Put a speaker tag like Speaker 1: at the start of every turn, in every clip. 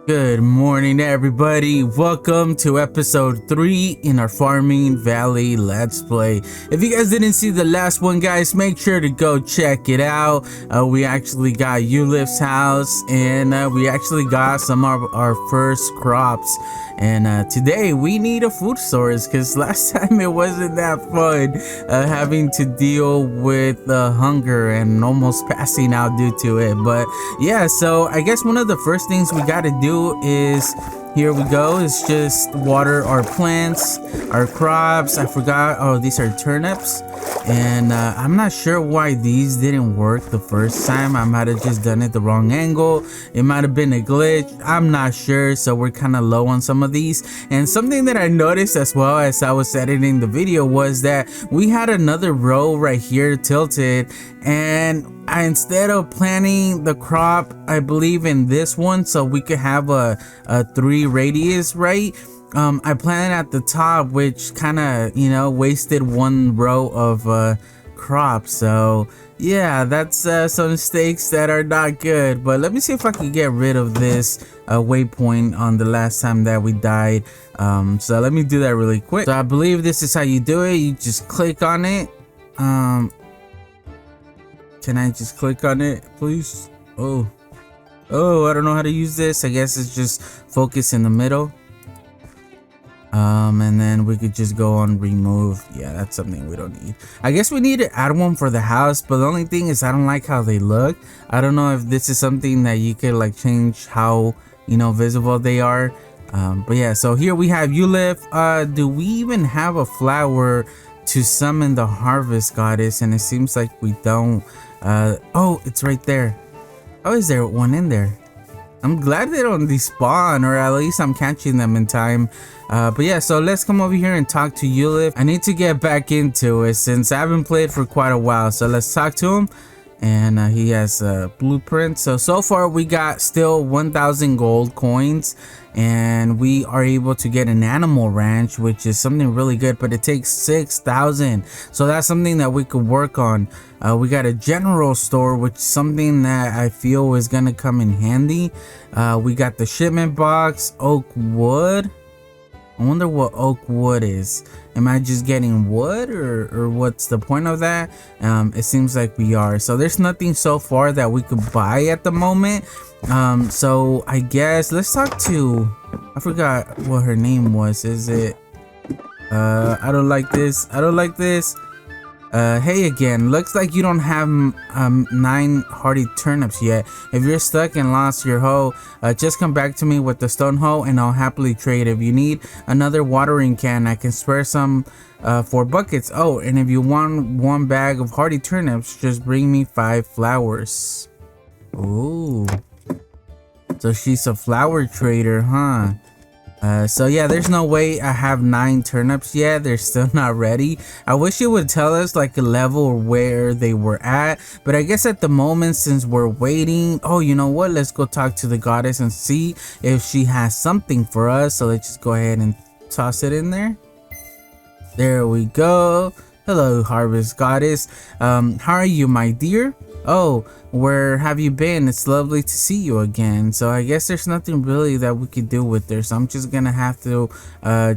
Speaker 1: Good morning, everybody. Welcome to episode 3 in our Farming Valley Let's Play. If you guys didn't see the last one, guys, make sure to go check it out. We actually got Ulif's house, and we actually got some of our first crops. And today we need a food source because last time it wasn't that fun having to deal with hunger and almost passing out due to it. But yeah, so I guess one of the first things we got to do is, here we go, is just water our plants, our crops. I forgot, oh, these are turnips. And I'm not sure why these didn't work the first time. I might have just done it the wrong angle. It might have been a glitch. I'm not sure. So we're kind of low on some of these. And something that I noticed as well as I was editing the video was that we had another row right here tilted. And instead of planting the crop, I believe in this one, so we could have a 3 radius, right? I planted at the top, which kind of, wasted one row of crops. So yeah, that's some mistakes that are not good. But let me see if I can get rid of this waypoint on the last time that we died. So let me do that really quick. So I believe this is how you do it. You just click on it. Can I just click on it, please? Oh, I don't know how to use this. I guess it's just focus in the middle. And then we could just go on remove. Yeah, that's something we don't need. I guess we need to add one for the house, but the only thing is I don't like how they look. I don't know if this is something that you could like change how, visible they are. But yeah, so here we have Ulif. Do we even have a flower to summon the harvest goddess? And it seems like we don't. Oh, it's right there. Oh, is there one in there? I'm glad they don't despawn, or at least I'm catching them in time. But yeah, so let's come over here and talk to Ulif. I need to get back into it since I haven't played for quite a while. So let's talk to him. And he has a blueprint. So far we got still 1,000 gold coins, and we are able to get an animal ranch, which is something really good, but it takes 6,000. So that's something that we could work on. We got a general store, which is something that I feel is gonna come in handy. We got the shipment box, oak wood. I wonder what oak wood is. Am I just getting wood, or what's the point of that? It seems like we are. So there's nothing so far that we could buy at the moment. So I guess let's talk to, I forgot what her name was. Is it I don't like this. Hey again, looks like you don't have 9 hardy turnips yet. If you're stuck and lost your hoe, just come back to me with the stone hoe and I'll happily trade. If you need another watering can, I can spare some for buckets. Oh, and if you want 1 bag of hardy turnips, just bring me 5 flowers. Ooh, so she's a flower trader, huh? So yeah, there's no way I have 9 turnips yet. They're still not ready. I wish it would tell us like a level where they were at, but I guess at the moment, since we're waiting, oh, you know what, let's go talk to the goddess and see if she has something for us. So let's just go ahead and toss it in there. There we go. Hello, harvest goddess. How are you, my dear? Oh, where have you been? It's lovely to see you again. So I guess there's nothing really that we could do with this. So I'm just gonna have to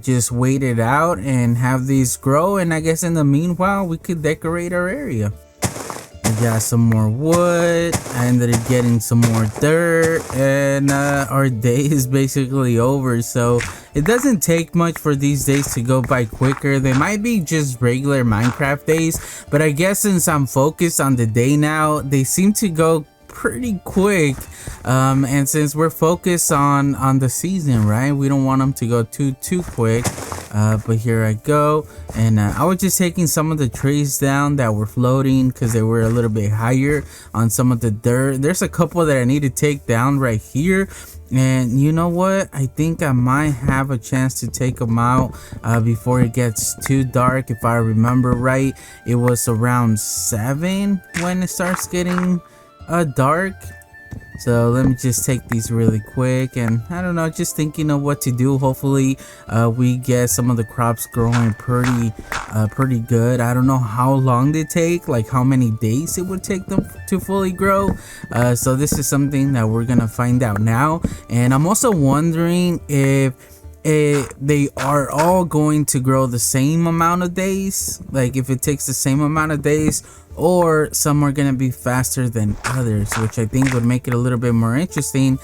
Speaker 1: just wait it out and have these grow. And I guess in the meanwhile, we could decorate our area. I got some more wood. I ended up getting some more dirt, and our day is basically over. So it doesn't take much for these days to go by quicker. They might be just regular Minecraft days, but I guess since I'm focused on the day now, they seem to go pretty quick. And since we're focused on the season, right, we don't want them to go too quick. But here I go, and I was just taking some of the trees down that were floating because they were a little bit higher on some of the dirt. There's a couple that I need to take down right here, and you know what, I think I might have a chance to take them out before it gets too dark. If I remember right, it was around 7 when it starts getting dark. So let me just take these really quick, and I don't know, just thinking of what to do. Hopefully we get some of the crops growing pretty good. I don't know how long they take, like how many days it would take them to fully grow. So this is something that we're gonna find out now. And I'm also wondering if they are all going to grow the same amount of days, like if it takes the same amount of days, or some are gonna be faster than others, which I think would make it a little bit more interesting,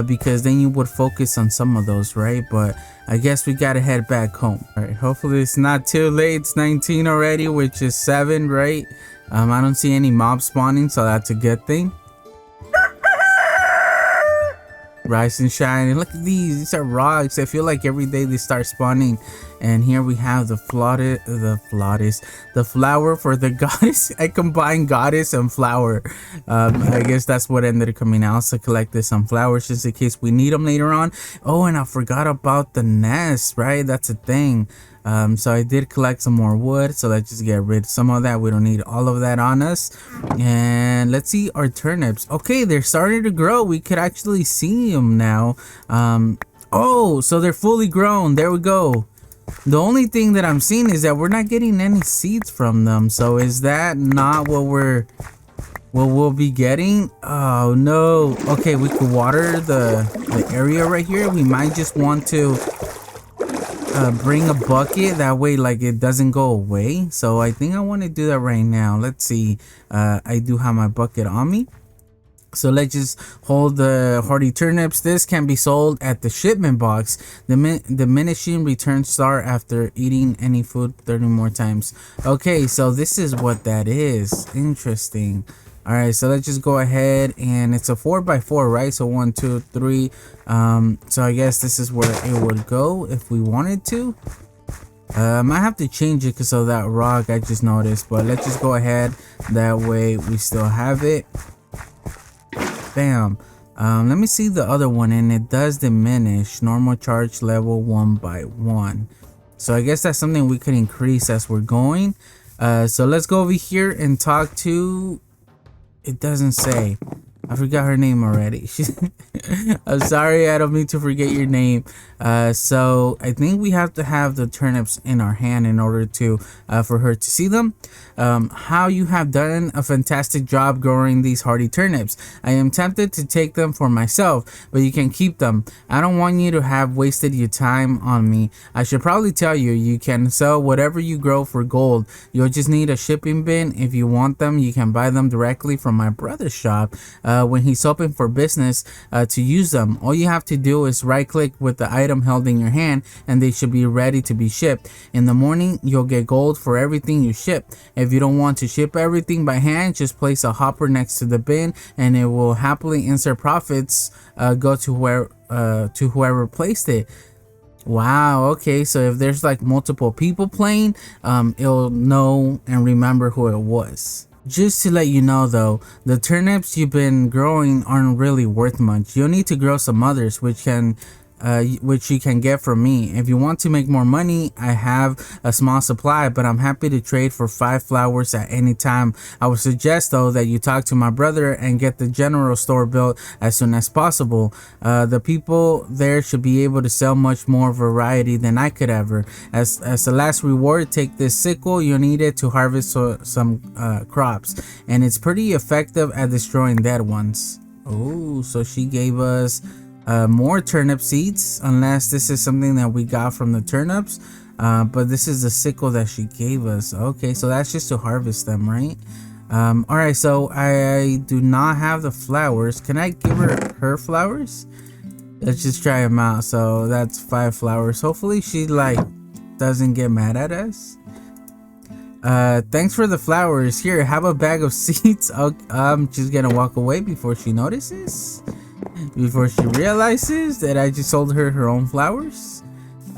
Speaker 1: because then you would focus on some of those, right? But I guess we gotta head back home. All right, hopefully it's not too late. It's 19 already, which is 7, right? I don't see any mobs spawning, so that's a good thing. Rise and shine. And look at these are rocks. I feel like every day they start spawning. And here we have the flower for the goddess. I combined goddess and flower. I guess that's what ended up coming out. So collected some flowers just in case we need them later on. Oh, and I forgot about the nest, right? That's a thing. So I did collect some more wood, so let's just get rid of some of that. We don't need all of that on us. And let's see our turnips. Okay, they're starting to grow. We could actually see them now. Oh, so they're fully grown. There we go. The only thing that I'm seeing is that we're not getting any seeds from them. So is that not what we'll be getting? Oh no. Okay, we could water the area right here. We might just want to bring a bucket, that way like it doesn't go away. So I think I want to do that right now. Let's see. I do have my bucket on me, so let's just hold the hardy turnips. This can be sold at the shipment box. The diminishing return star after eating any food 30 more times. Okay, so this is what that is. Interesting. All right, so let's just go ahead, and it's a 4x4, right? So 1, 2, 3. So I guess this is where it would go if we wanted to. I might have to change it because of that rock I just noticed, but let's just go ahead. That way we still have it. Bam. Let me see the other one, and it does diminish normal charge level 1 by 1. So I guess that's something we could increase as we're going. So let's go over here and talk to. It doesn't say. I forgot her name already. I'm sorry, I don't mean to forget your name. So I think we have to have the turnips in our hand in order to for her to see them. How you have done a fantastic job growing these hardy turnips. I am tempted to take them for myself, but you can keep them. I don't want you to have wasted your time on me. I should probably tell you, you can sell whatever you grow for gold. You'll just need a shipping bin. If you want them, you can buy them directly from my brother's shop when he's open for business to use them. All you have to do is right click with the item held in your hand, and they should be ready to be shipped. In the morning, you'll get gold for everything you ship. If you don't want to ship everything by hand, just place a hopper next to the bin, and it will happily insert profits go to whoever placed it. Wow, okay, so if there's like multiple people playing, it'll know and remember who it was. Just to let you know though, the turnips you've been growing aren't really worth much. You'll need to grow some others, which you can get from me. If you want to make more money, I have a small supply, but I'm happy to trade for 5 flowers at any time. I would suggest though that you talk to my brother and get the general store built as soon as possible. The people there should be able to sell much more variety than I could ever. As the last reward, take this sickle. You'll need it to harvest some crops, and it's pretty effective at destroying dead ones. Oh, so she gave us more turnip seeds, unless this is something that we got from the turnips, but this is the sickle that she gave us. Okay, so that's just to harvest them, right? All right, so I do not have the flowers. Can I give her flowers? Let's just try them out. So that's 5 flowers. Hopefully she like doesn't get mad at us. Thanks for the flowers. Here, have a bag of seeds. I'm just gonna walk away before she notices, before she realizes that I just sold her her own flowers.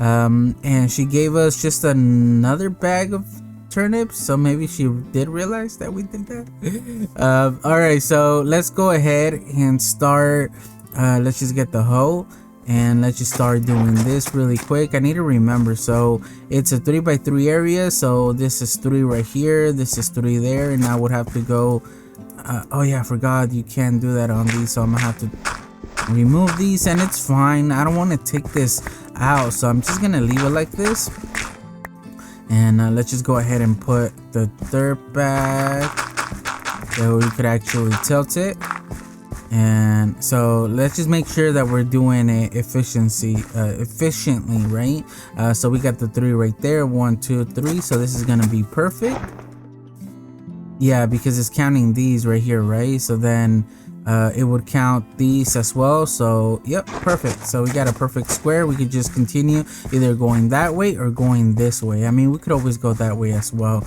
Speaker 1: And she gave us just another bag of turnips, so maybe she did realize that we did that. All right, so let's go ahead and start. Let's just get the hoe, and let's just start doing this really quick. I need to remember, so it's a 3x3 area, so this is 3 right here, this is 3 there, and I would have to go Oh yeah, I forgot you can't do that on these, so I'm gonna have to remove these, and it's fine. I don't want to take this out, so I'm just gonna leave it like this. And let's just go ahead and put the dirt back so we could actually tilt it. And so let's just make sure that we're doing it efficiently, right? So we got the 3 right there, 1 2 3, so this is gonna be perfect. Yeah, because it's counting these right here, right? So then it would count these as well. So yep, perfect. So we got a perfect square. We could just continue either going that way or going this way. I mean, we could always go that way as well.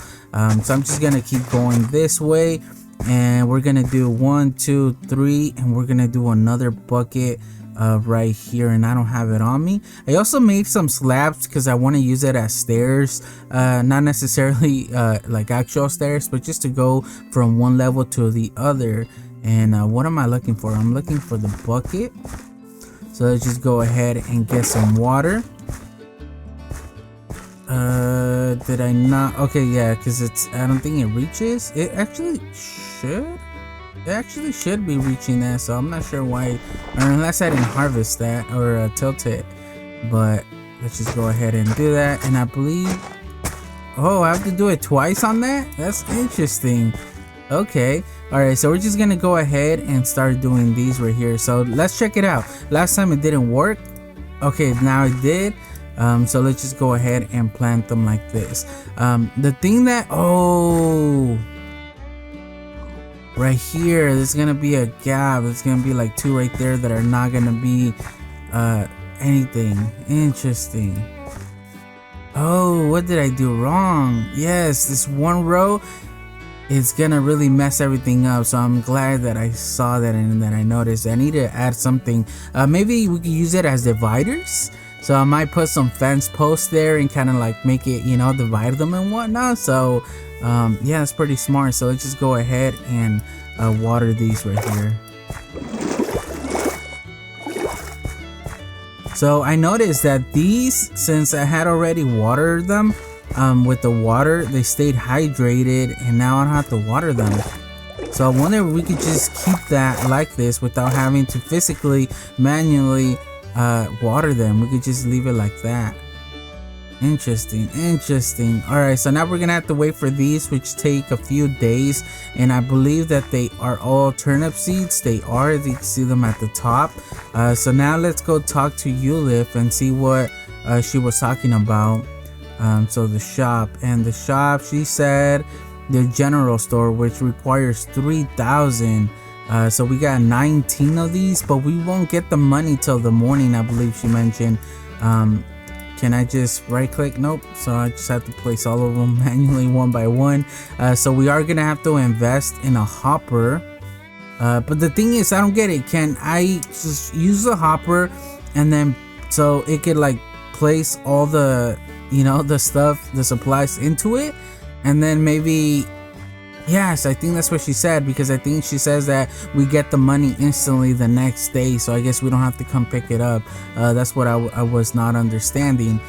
Speaker 1: So I'm just gonna keep going this way, and we're gonna do 1 2 3, and we're gonna do another bucket right here, and I don't have it on me. I also made some slabs because I want to use it as stairs, not necessarily like actual stairs, but just to go from one level to the other. And what am I looking for? I'm looking for the bucket. So let's just go ahead and get some water. Did I not? Okay, yeah, because I don't think it reaches. It actually should. It actually should be reaching that, so I'm not sure why, or unless I didn't harvest that or tilt it. But let's just go ahead and do that. And I believe, oh, I have to do it twice on that? That's interesting. Okay, all right, so we're just gonna go ahead and start doing these right here. So let's check it out. Last time it didn't work. Okay, now it did. So let's just go ahead and plant them like this. The thing that, oh, right here, there's gonna be a gap. There's gonna be like 2 right there that are not gonna be anything. Interesting. Oh, what did I do wrong? Yes, this one row, it's gonna really mess everything up. So I'm glad that I saw that and that I noticed. I need to add something. Maybe we could use it as dividers. So I might put some fence posts there and kind of like make it, you know, divide them and whatnot. So yeah, it's pretty smart. So let's just go ahead and water these right here. So I noticed that these, since I had already watered them with the water, they stayed hydrated, and now I don't have to water them. So I wonder if we could just keep that like this without having to physically, manually water them. We could just leave it like that. Interesting. All right, so now we're gonna have to wait for these, which take a few days, and I believe that they are all turnip seeds. They are. You can see them at the top. So now let's go talk to Ulif and see what she was talking about. So the shop, she said the general store, which requires 3,000. So we got 19 of these, but we won't get the money till the morning, I believe she mentioned. Can I just right click? Nope. So I just have to place all of them manually one by one. So we are gonna have to invest in a hopper. But the thing is, I don't get it. Can I just use the hopper and then so it could like place all the, you know, the stuff, the supplies into it, and then maybe, yes, I think that's what she said, because I think she says that we get the money instantly the next day, so I guess we don't have to come pick it up. That's what I was not understanding.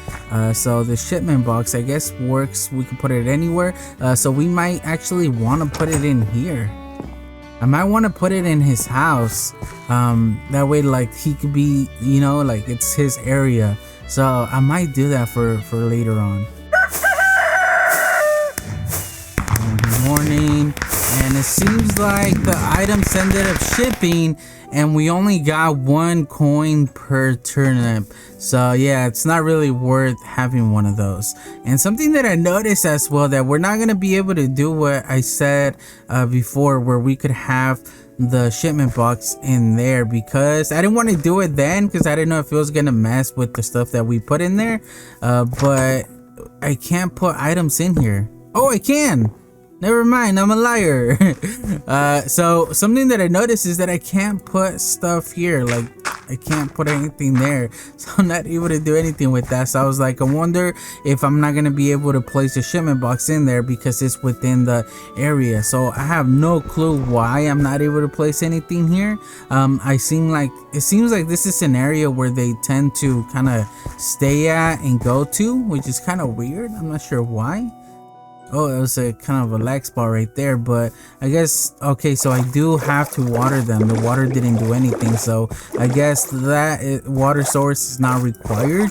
Speaker 1: So the shipment box, I guess, works. We can put it anywhere. So we might actually want to put it in here. I might want to put it in his house. That way, like, he could be, you know, like it's his area. So I might do that for later on. Good morning. And it seems like the items ended up shipping and we only got 1 coin per turnip. So yeah, it's not really worth having one of those. And something that I noticed as well, that we're not going to be able to do what I said before, where we could have the shipment box in there, because I didn't want to do it then because I didn't know if it was gonna mess with the stuff that we put in there. But I can't put items in here. Oh, I can. Never mind, I'm a liar. So something that I noticed is that I can't put stuff here. Like, I can't put anything there, so I'm not able to do anything with that. So I was like, I wonder if I'm not gonna be able to place a shipment box in there because it's within the area. So I have no clue why I'm not able to place anything here. It seems like this is an area where they tend to kind of stay at and go to, which is kind of weird. I'm not sure why. Oh, it was a kind of a lag spot right there, but I guess, okay, so I do have to water them. The water didn't do anything, so I guess that water source is not required.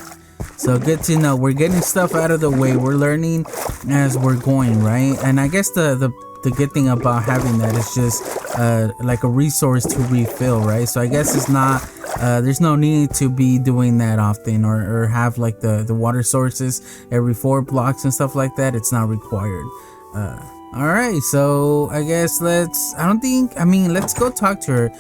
Speaker 1: So good to know. We're getting stuff out of the way. We're learning as we're going, right? And I guess the good thing about having that is just like a resource to refill, right? So I guess it's not there's no need to be doing that often, or have like the water sources every 4 blocks and stuff like that. It's not required. All right, so I guess let's go talk to her.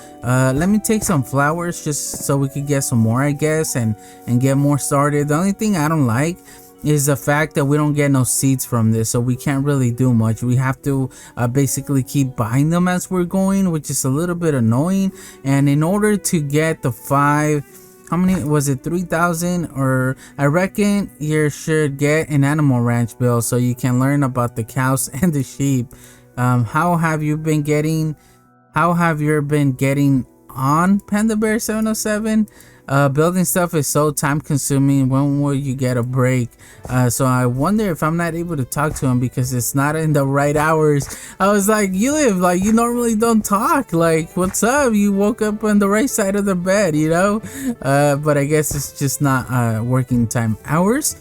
Speaker 1: Let me take some flowers just so we could get some more, I guess, and get more started. The only thing I don't like is the fact that we don't get no seeds from this, so we can't really do much. We have to basically keep buying them as we're going, which is a little bit annoying. And in order to get the 5, how many was it, 3,000, or I reckon you should get an animal ranch bill so you can learn about the cows and the sheep. How have you been getting on, Panda Bear 707? Building stuff is so time consuming. When will you get a break? So I wonder if I'm not able to talk to him because it's not in the right hours. I was like, you live like you normally don't talk. Like, what's up? You woke up on the right side of the bed, you know? But I guess it's just not working time hours.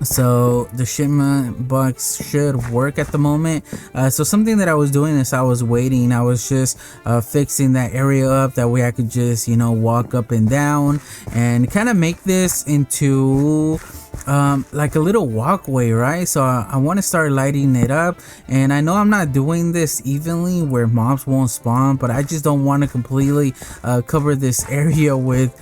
Speaker 1: So the shipment box should work at the moment. So something that I was doing is I was waiting. I was just fixing that area up. That way I could just, you know, walk up and down and kind of make this into like a little walkway, right? So I want to start lighting it up, and I know I'm not doing this evenly where mobs won't spawn, but I just don't want to completely cover this area with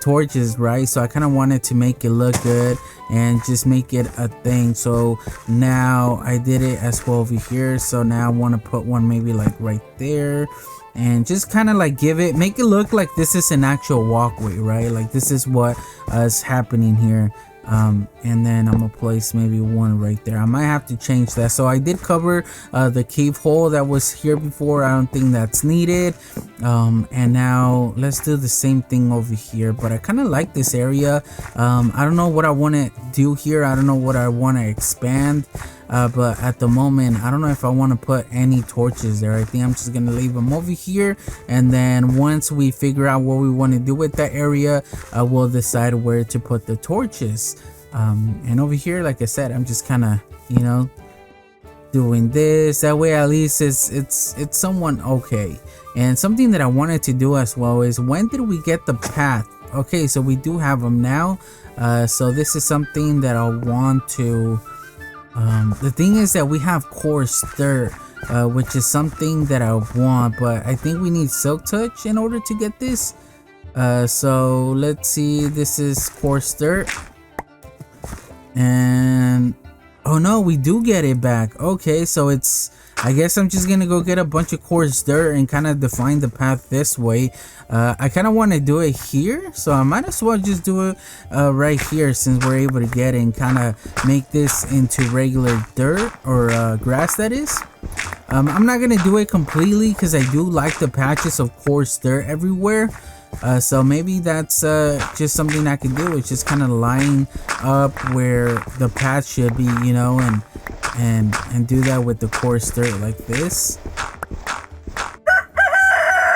Speaker 1: torches, right? So I kind of wanted to make it look good and just make it a thing. So now I did it as well over here. So now I want to put one maybe like right there, and just kind of like make it look like this is an actual walkway, right? Like this is what is happening here. And then I'm gonna place maybe one right there. I might have to change that. So I did cover the cave hole that was here before. I don't think that's needed. And now let's do the same thing over here, but I kind of like this area. I don't know what I want to do here. I don't know what I want to expand. But at the moment, I don't know if I want to put any torches there. I think I'm just gonna leave them over here, and then once we figure out what we want to do with that area, we'll decide where to put the torches. And over here, like I said, I'm just kind of, you know, doing this. That way at least it's somewhat okay. And something that I wanted to do as well is, when did we get the path? Okay, so we do have them now. So this is something that I want to the thing is that we have coarse dirt, which is something that I want, but I think we need silk touch in order to get this. So let's see, this is coarse dirt, and oh no, we do get it back. Okay, so I guess I'm just gonna go get a bunch of coarse dirt and kind of define the path this way. I kind of want to do it here, so I might as well just do it right here, since we're able to get it, and kind of make this into regular dirt, or grass, that is. I'm not gonna do it completely because I do like the patches of coarse dirt everywhere. So maybe that's just something I can do. It's just kind of line up where the path should be, you know, and do that with the coarse dirt like this.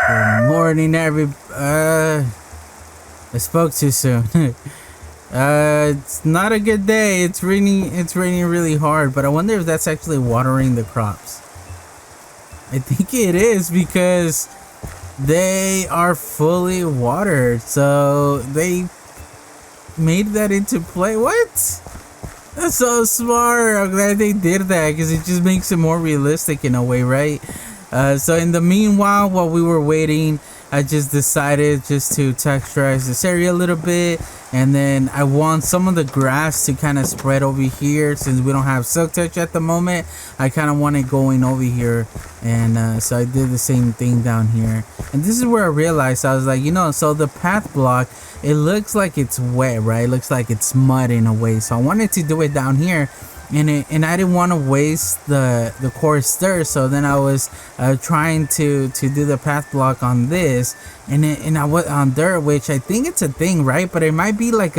Speaker 1: Good morning, I spoke too soon. It's not a good day. It's raining really hard, but I wonder if that's actually watering the crops. I think it is, because they are fully watered, so they made that into play. What? That's so smart. I'm glad they did that, because it just makes it more realistic in a way, right? So in the meanwhile, while we were waiting, I just decided just to texturize this area a little bit, and then I want some of the grass to kind of spread over here. Since we don't have silk touch at the moment, I kind of want it going over here, and so I did the same thing down here. And this is where I realized, I was like, you know, so the path block, it looks like it's wet, right? It looks like it's mud in a way, so I wanted to do it down here. And I didn't want to waste the coarse dirt, so then I was trying to do the path block on this, and I was on dirt, which I think it's a thing, right? But it might be like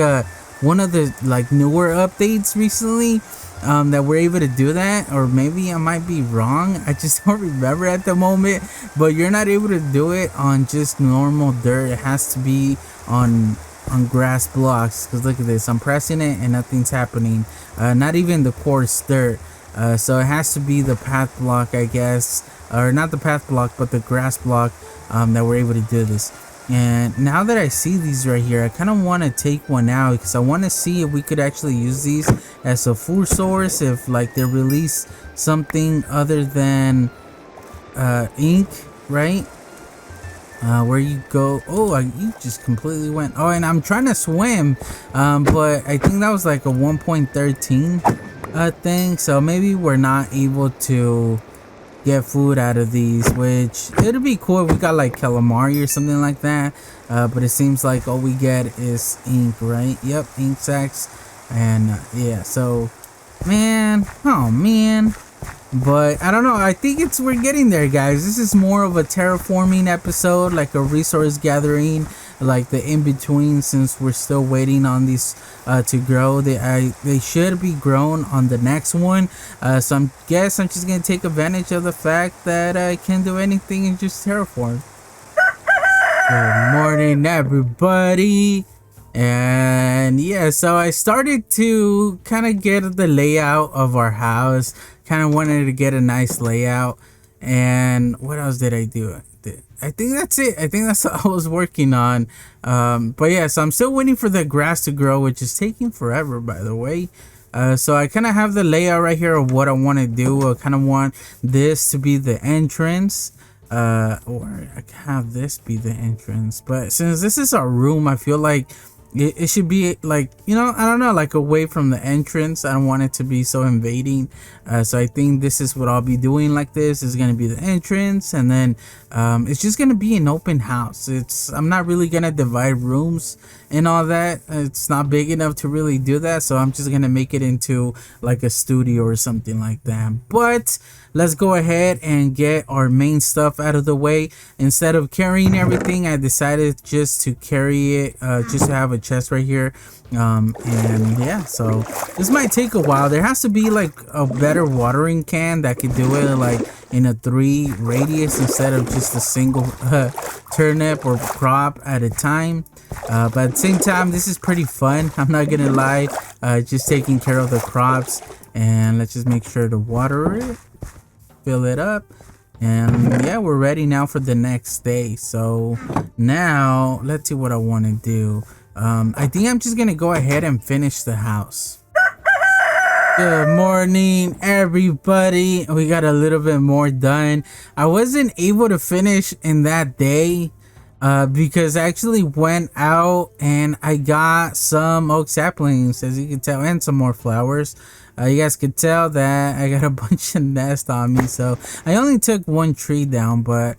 Speaker 1: one of the like newer updates recently, that we're able to do that, or maybe I might be wrong. I just don't remember at the moment. But you're not able to do it on just normal dirt. It has to be on grass blocks. Because look at this, I'm pressing it and nothing's happening. Not even the coarse dirt. So it has to be the path block, I guess, or not the path block, but the grass block, that we're able to do this. And now that I see these right here, I kind of want to take one out because I want to see if we could actually use these as a food source, if like they release something other than ink, right? Where you go? Oh, you just completely went. Oh, and I'm trying to swim, but I think that was like a 1.13 thing, so maybe we're not able to get food out of these, which it'd be cool if we got like calamari or something like that, but it seems like all we get is ink, right? Yep, ink sacks. And yeah, so man, oh man, but I don't know, I think we're getting there, guys. This is more of a terraforming episode, like a resource gathering, like the in between, since we're still waiting on these to grow. They should be grown on the next one, so I'm just gonna take advantage of the fact that I can do anything and just terraform. Good morning, everybody. And yeah, so I started to kind of get the layout of our house. Kind of wanted to get a nice layout. And what else did I do? I think that's it. I think that's what I was working on. But yeah, so I'm still waiting for the grass to grow, which is taking forever, by the way. So I kind of have the layout right here of what I want to do. I kind of want this to be the entrance, or I can have this be the entrance. But since this is our room, I feel like it should be like, you know, I don't know, like away from the entrance. I don't want it to be so invading. So I think this is what I'll be doing. Like this is going to be the entrance, and then it's just going to be an open house. I'm not really going to divide rooms and all that. It's not big enough to really do that, so I'm just going to make it into like a studio or something like that. But let's go ahead and get our main stuff out of the way. Instead of carrying everything, I decided just to carry it, just to have a chest right here. And yeah, so this might take a while. There has to be like a better watering can that could do it like in a 3 radius instead of just a single turnip or crop at a time. But at the same time, this is pretty fun, I'm not gonna lie. Just taking care of the crops. And let's just make sure to water it, fill it up, and yeah, we're ready now for the next day. So now let's see what I want to do. I think I'm just gonna go ahead and finish the house. Good morning, everybody. We got a little bit more done. I wasn't able to finish in that day because I actually went out and I got some oak saplings, as you can tell, and some more flowers. You guys could tell that I got a bunch of nests on me, so I only took 1 tree down. But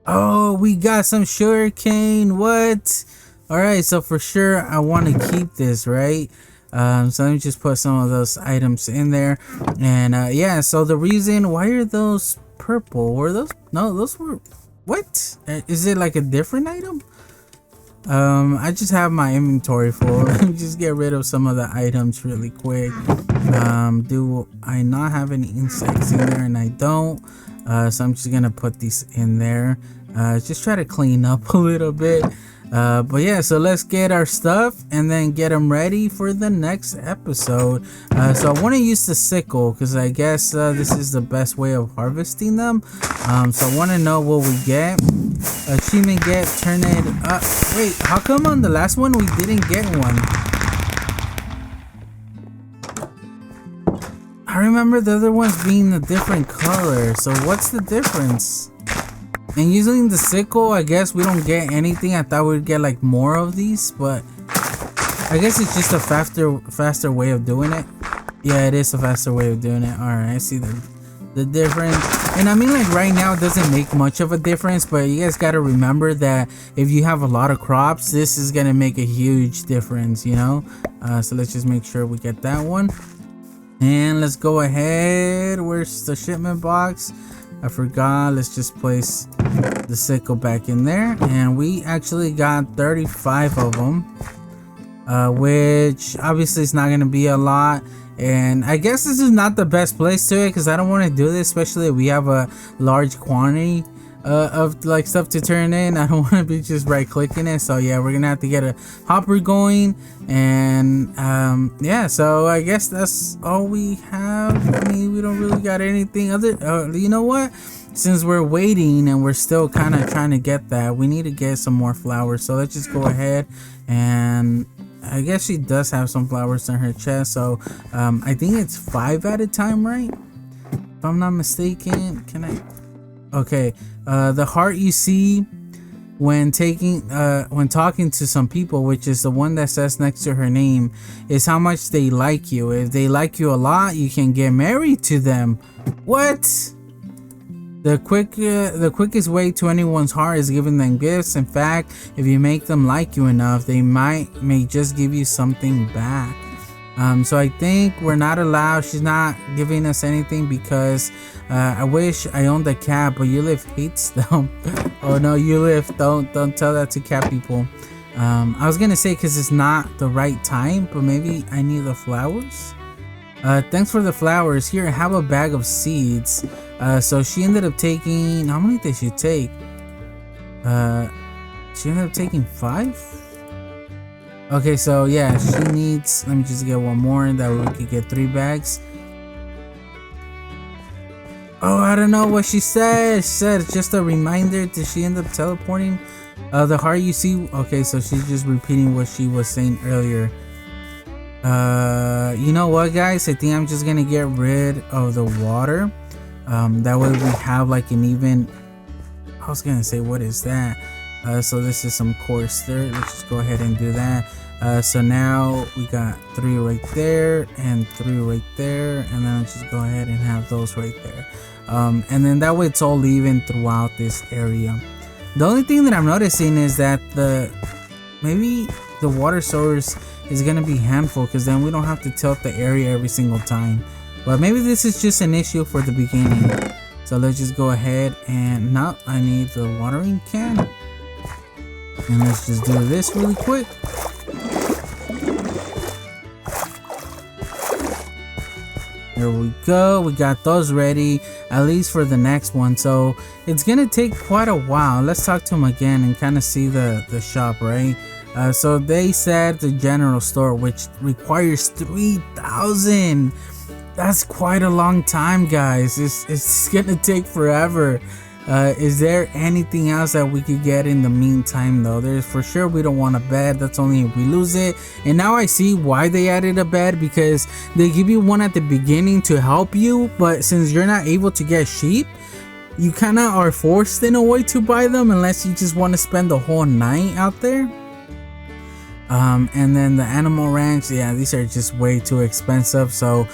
Speaker 1: oh, we got some sugarcane. What? All right, so for sure I want to keep this, right? So let me just put some of those items in there. And yeah, so the reason why are those purple? Were those? No, those were. What? Is it like a different item? I just have my inventory full. Let me just get rid of some of the items really quick. Do I not have any insects in there? And I don't. So I'm just gonna put these in there. Just try to clean up a little bit. But yeah, so let's get our stuff and then get them ready for the next episode. So I want to use the sickle because I guess this is the best way of harvesting them. So I want to know what we get. Achievement get, turn it up. Wait, how come on the last one we didn't get one? I remember the other ones being a different color. So what's the difference? And using the sickle, I guess we don't get anything. I thought we'd get like more of these, but I guess it's just a faster way of doing it. Yeah, it is a faster way of doing it. All right, I see the difference. And I mean, like right now it doesn't make much of a difference, but you guys got to remember that if you have a lot of crops, this is gonna make a huge difference, you know. So let's just make sure we get that one. And let's go ahead. Where's the shipment box? I forgot. Let's just place the sickle back in there. And we actually got 35 of them. which obviously is not gonna be a lot. And I guess this is not the best place to it because I don't want to do this, especially if we have a large quantity of like stuff to turn in. I don't want to be just right clicking it. So yeah, we're gonna have to get a hopper going. And yeah, so I guess that's all we have. I mean, we don't really got anything other. You know what? Since we're waiting and we're still kind of trying to get that, we need to get some more flowers. So let's just go ahead, and I guess she does have some flowers in her chest. So I think it's 5 at a time, right? If I'm not mistaken. Can I? Okay. The heart you see when talking to some people, which is the one that says next to her name, is how much they like you. If they like you a lot, you can get married to them. What? The quickest way to anyone's heart is giving them gifts. In fact, if you make them like you enough, they may just give you something back. So I think we're not allowed. She's not giving us anything because I wish I owned a cat, but Ulif hates them. Oh no, Ulif, don't tell that to cat people. I was gonna say because it's not the right time, but maybe I need the flowers. Thanks for the flowers. Here, have a bag of seeds. So she ended up taking, how many did she take? She ended up taking 5. Okay, so yeah, she needs, let me just get one more, and that way we could get 3 bags. Oh, I don't know what she said. She said it's just a reminder. Did she end up teleporting? The heart you see. Okay, so she's just repeating what she was saying earlier. You know what, guys? I think I'm just gonna get rid of the water. That way we have like an even. I was gonna say, what is that? So this is some coarse dirt. Let's just go ahead and do that. So now we got 3 right there and 3 right there, and then I'll just go ahead and have those right there. And then that way it's all even throughout this area. The only thing that I'm noticing is that maybe the water source is gonna be handful, because then we don't have to tilt the area every single time. But maybe this is just an issue for the beginning. So let's just go ahead and now I need the watering can. And let's just do this really quick. There we go. We got those ready, at least for the next one. So it's gonna take quite a while. Let's talk to him again and kind of see the shop, right? So they said the general store, which requires 3,000. That's quite a long time, guys. It's gonna take forever. Is there anything else that we could get in the meantime, though? There's for sure, we don't want a bed. That's only if we lose it. And now I see why they added a bed, because they give you one at the beginning to help you, but since you're not able to get sheep, you kind of are forced in a way to buy them unless you just want to spend the whole night out there. And then the animal ranch, yeah, these are just way too expensive. So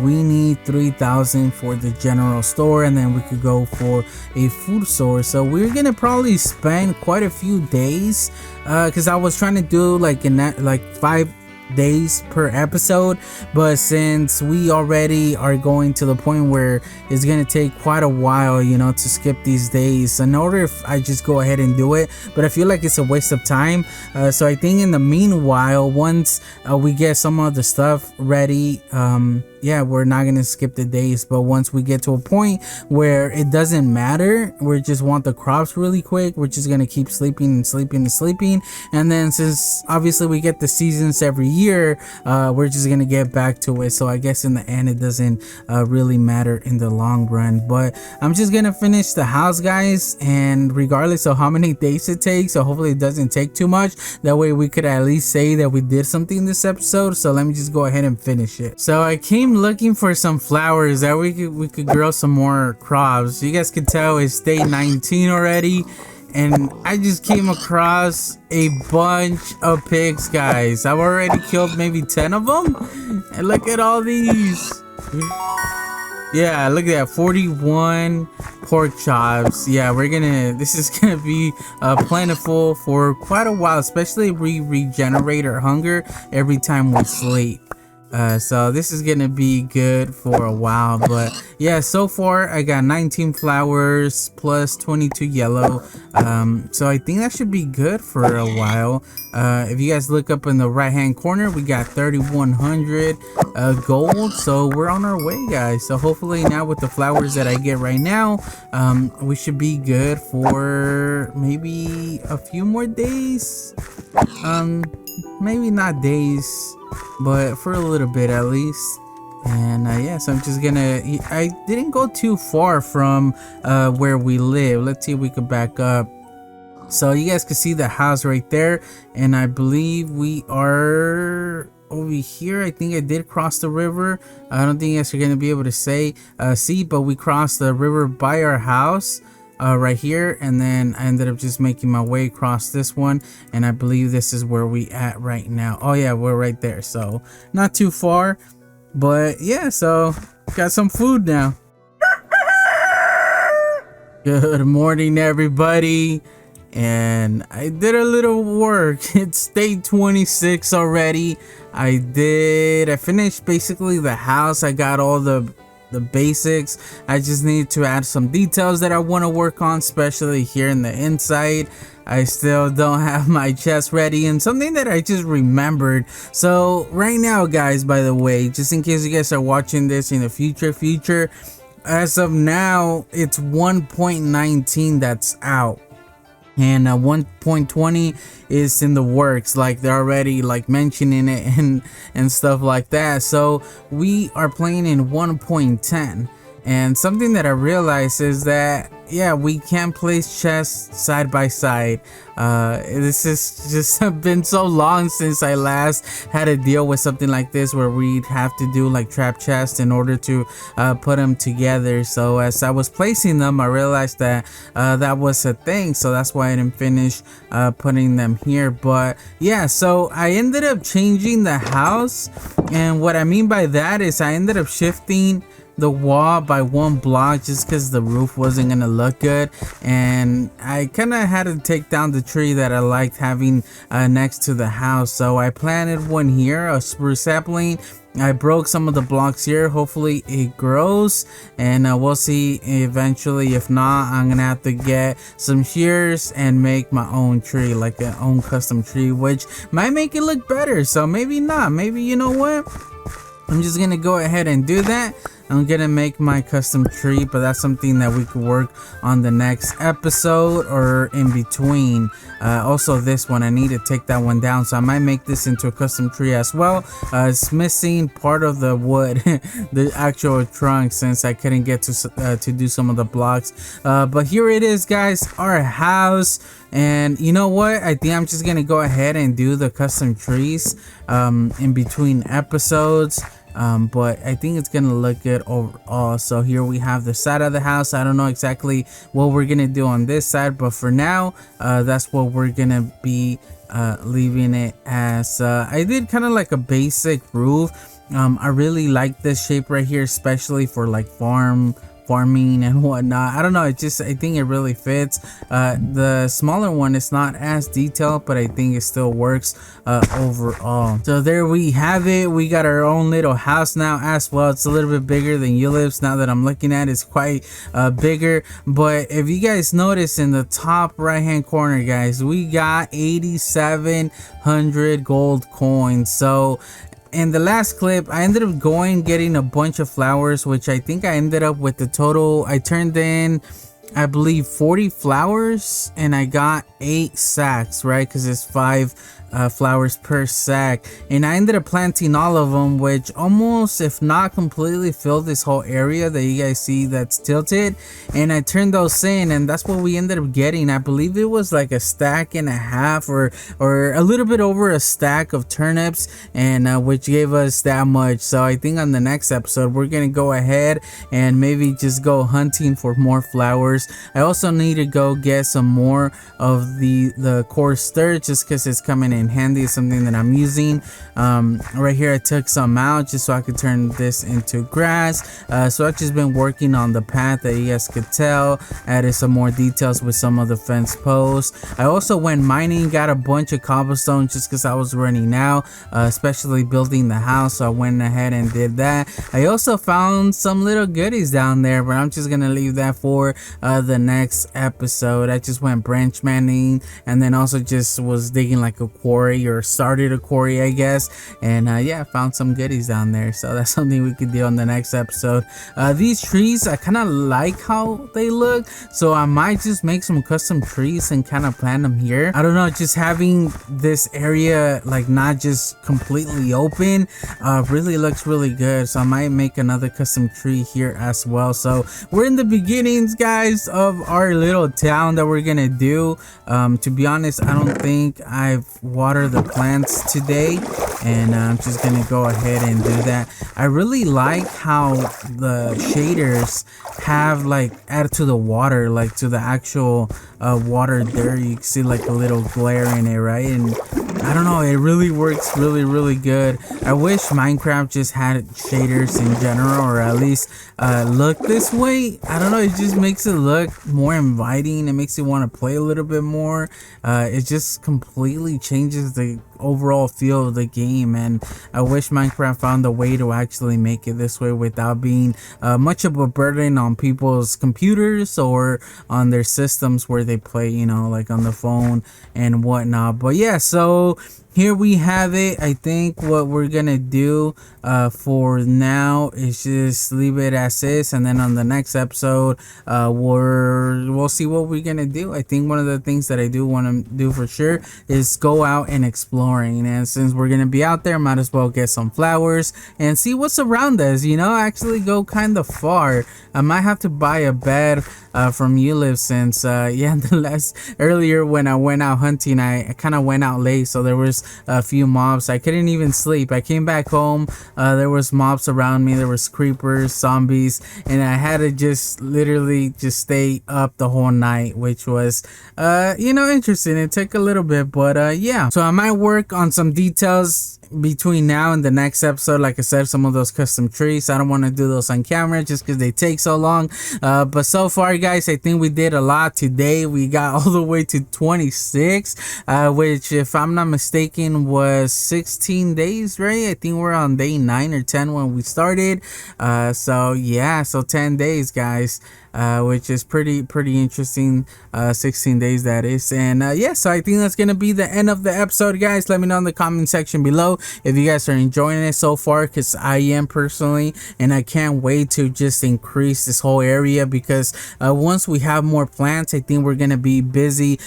Speaker 1: we need 3,000 for the general store, and then we could go for a food source. So we're gonna probably spend quite a few days, because I was trying to do like 5 days per episode, but since we already are going to the point where it's gonna take quite a while, you know, to skip these days, in order if I just go ahead and do it, but I feel like it's a waste of time. So I think in the meanwhile, once we get some of the stuff ready, yeah, we're not gonna skip the days, but once we get to a point where it doesn't matter, we just want the crops really quick, we're just gonna keep sleeping and sleeping and sleeping. And then since obviously we get the seasons every year, we're just gonna get back to it. So I guess in the end it doesn't really matter in the long run. But I'm just gonna finish the house, guys, and regardless of how many days it takes, so hopefully it doesn't take too much, that way we could at least say that we did something this episode. So let me just go ahead and finish it. So I came looking for some flowers that we could grow some more crops. You guys can tell it's day 19 already, and I just came across a bunch of pigs, guys. I've already killed maybe 10 of them, and look at all these. Yeah, look at that, 41 pork chops. Yeah, this is gonna be plentiful for quite a while, especially if we regenerate our hunger every time we sleep. So this is gonna be good for a while. But yeah, so far I got 19 flowers plus 22 yellow. So I think that should be good for a while. If you guys look up in the right hand corner, we got 3100 gold. So we're on our way, guys. So hopefully now with the flowers that I get right now, we should be good for maybe a few more days. Maybe not days, but for a little bit at least. And yeah, so I'm just gonna, I didn't go too far from where we live. Let's see if we could back up. So you guys can see the house right there, and I believe we are over here. I think I did cross the river. I don't think you guys are gonna be able to see, but we crossed the river by our house. Right here, and then I ended up just making my way across this one, and I believe this is where we at right now. Oh yeah, we're right there, so not too far. But yeah, so got some food now. Good morning, everybody. And I did a little work. It's day 26 already. I finished basically the house. I got all the basics. I just need to add some details that I want to work on, especially here in the inside. I still don't have my chest ready, and something that I just remembered. So right now, guys, by the way, just in case you guys are watching this in the future, as of now, it's 1.19 that's out. And 1.20 is in the works, like they're already like mentioning it and stuff like that. So we are playing in 1.10, and something that I realized is that yeah, we can't place chests side by side. This has just been so long since I last had to deal with something like this, where we'd have to do like trap chests in order to put them together. So as I was placing them, I realized that that was a thing, so that's why I didn't finish putting them here. But yeah, so I ended up changing the house, and what I mean by that is I ended up shifting the wall by 1 block just because the roof wasn't gonna look good, and I kind of had to take down the tree that I liked having next to the house. So I planted one here, a spruce sapling. I broke some of the blocks here. Hopefully it grows, and we'll see eventually. If not, I'm gonna have to get some shears and make my own tree, like an own custom tree, which might make it look better. So maybe not, maybe, you know what, I'm just gonna go ahead and do that. I'm gonna make my custom tree, but that's something that we could work on the next episode or in between. Also this one, I need to take that one down, so I might make this into a custom tree as well. It's missing part of the wood, the actual trunk, since I couldn't get to do some of the blocks. But here it is, guys, our house. And you know what, I think I'm just gonna go ahead and do the custom trees in between episodes. But I think it's gonna look good overall. So here we have the side of the house. I don't know exactly what we're gonna do on this side, but for now, that's what we're gonna be leaving it as. I did kind of like a basic roof. I really like this shape right here, especially for like farming and whatnot. I don't know, I think it really fits. The smaller one is not as detailed, but I think it still works overall. So there we have it. We got our own little house now as well. It's a little bit bigger than Ulip's. Now that I'm looking at it, it's quite bigger. But if you guys notice in the top right hand corner, guys, we got 8,700 gold coins. So in the last clip, I ended up getting a bunch of flowers, which I think I ended up with the total. I turned in, I believe, 40 flowers, and I got 8 sacks, right? Because it's 5 flowers per sack, and I ended up planting all of them, which almost, if not completely, filled this whole area that you guys see that's tilted. And I turned those in, and that's what we ended up getting. I believe it was like a stack and a half, or a little bit over a stack of turnips, and which gave us that much. So I think on the next episode we're gonna go ahead and maybe just go hunting for more flowers flowers. I also need to go get some more of the coarse dirt just because it's coming in handy. It's something that I'm using. Right here I took some out just so I could turn this into grass. So I've just been working on the path that you guys could tell. Added some more details with some of the fence posts. I also went mining, got a bunch of cobblestone just because I was running out, especially building the house, so I went ahead and did that. I also found some little goodies down there, but I'm just gonna leave that for the next episode. I just went branch manning and then also just was digging like a quarry, or started a quarry I guess, and yeah, I found some goodies down there, so that's something we could do on the next episode. These trees, I kind of like how they look, so I might just make some custom trees and kind of plant them here. I don't know, just having this area like not just completely open really looks really good, so I might make another custom tree here as well. So we're in the beginnings, guys, of our little town that we're gonna do. To be honest, I don't think I've watered the plants today, and I'm just gonna go ahead and do that. I really like how the shaders have like added to the water, like to the actual water there. You can see like a little glare in it, right? And I don't know, it really works really good. I wish Minecraft just had shaders in general, or at least look this way. I don't know, it just makes it look more inviting. It makes you want to play a little bit more. It just completely changes the overall feel of the game, and I wish Minecraft found a way to actually make it this way without being much of a burden on people's computers or on their systems where they play, you know, like on the phone and whatnot. But yeah, so here we have it. I think what we're gonna do for now is just leave it as is, and then on the next episode we'll see what we're gonna do. I think one of the things that I do want to do for sure is go out and exploring, and since we're gonna be out there, might as well get some flowers and see what's around us, you know, actually go kind of far. I might have to buy a bed from Ulive, since yeah, earlier when I went out hunting, I kind of went out late, so there was a few mobs. I couldn't even sleep. I came back home, there was mobs around me, there was creepers, zombies, and I had to just literally just stay up the whole night, which was you know, interesting. It took a little bit, but yeah, so I might work on some details between now and the next episode. Like I said, some of those custom trees, I don't want to do those on camera just because they take so long, but so far, guys, I think we did a lot today. We got all the way to 26, which, if I'm not mistaken, was 16 days, right? I think we're on day 9 or 10 when we started, so yeah, so 10 days, guys, which is pretty interesting. 16 days, that is. And yeah, so I think that's gonna be the end of the episode, guys. Let me know in the comment section below if you guys are enjoying it so far, because I am personally, and I can't wait to just increase this whole area, because once we have more plants, I think we're gonna be busy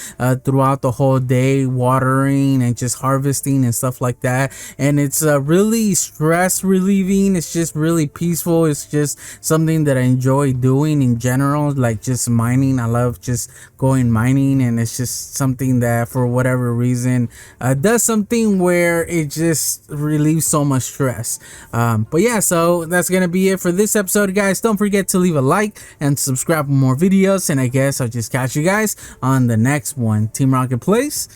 Speaker 1: throughout the whole day, watering and just harvesting and stuff like that. And it's really stress relieving. It's just really peaceful. It's just something that I enjoy doing in general, like just mining. I love just going mining, and it's just something that for whatever reason does something where it just relieves so much stress. But yeah, so that's gonna be it for this episode, guys. Don't forget to leave a like and subscribe for more videos, and I guess I'll just catch you guys on the next one. Team Rocket Plays